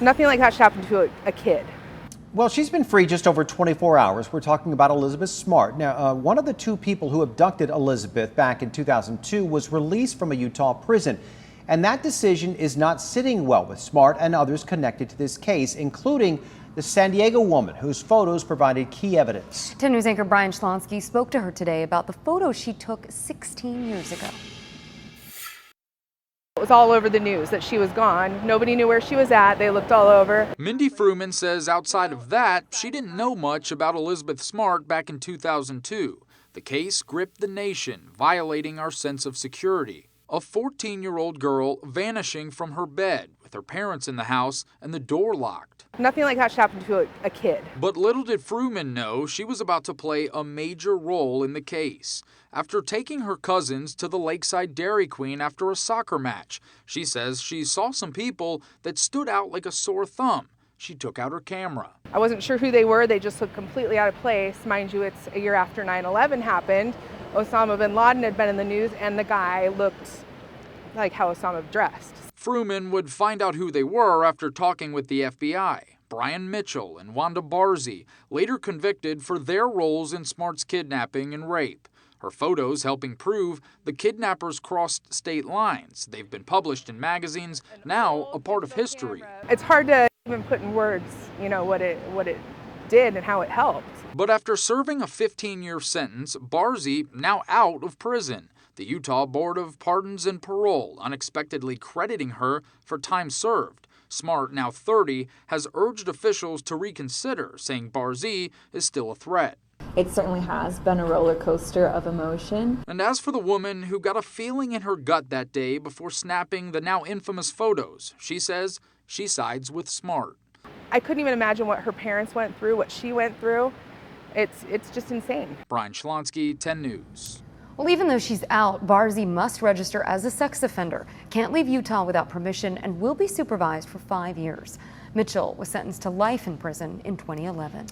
Nothing like that should happen to a kid. Well, she's been free just over 24 hours. We're talking about Elizabeth Smart. Now, one of the two people who abducted Elizabeth back in 2002 was released from a Utah prison. And that decision is not sitting well with Smart and others connected to this case, including the San Diego woman whose photos provided key evidence. 10 News anchor Brian Schlonsky spoke to her today about the photos she took 16 years ago. It was all over the news that she was gone. Nobody knew where she was at. They looked all over. Mindy Fruman says outside of that, she didn't know much about Elizabeth Smart back in 2002. The case gripped the nation, violating our sense of security. A 14-year-old girl vanishing from her bed with her parents in the house and the door locked. Nothing like that should happen to a kid. But little did Fruman know she was about to play a major role in the case. After taking her cousins to the Lakeside Dairy Queen after a soccer match, she says she saw some people that stood out like a sore thumb. She took out her camera. I wasn't sure who they were. They just looked completely out of place. Mind you, it's a year after 9/11 happened. Osama bin Laden had been in the news, and the guy looked like how Osama dressed. Fruman would find out who they were after talking with the FBI. Brian Mitchell and Wanda Barzy, later convicted for their roles in Smart's kidnapping and rape. Her photos helping prove the kidnappers crossed state lines. They've been published in magazines, now a part of history. It's hard to even put in words, what it did and how it helped. But after serving a 15-year sentence, Barzy now out of prison. The Utah Board of Pardons and Parole unexpectedly crediting her for time served. Smart, now 30, has urged officials to reconsider, saying Barzy is still a threat. It certainly has been a roller coaster of emotion. And as for the woman who got a feeling in her gut that day before snapping the now infamous photos, she says she sides with Smart. I couldn't even imagine what her parents went through, what she went through. It's just insane. Brian Schlonsky, 10 News. Well, even though she's out, Barzy must register as a sex offender, can't leave Utah without permission, and will be supervised for 5 years. Mitchell was sentenced to life in prison in 2011.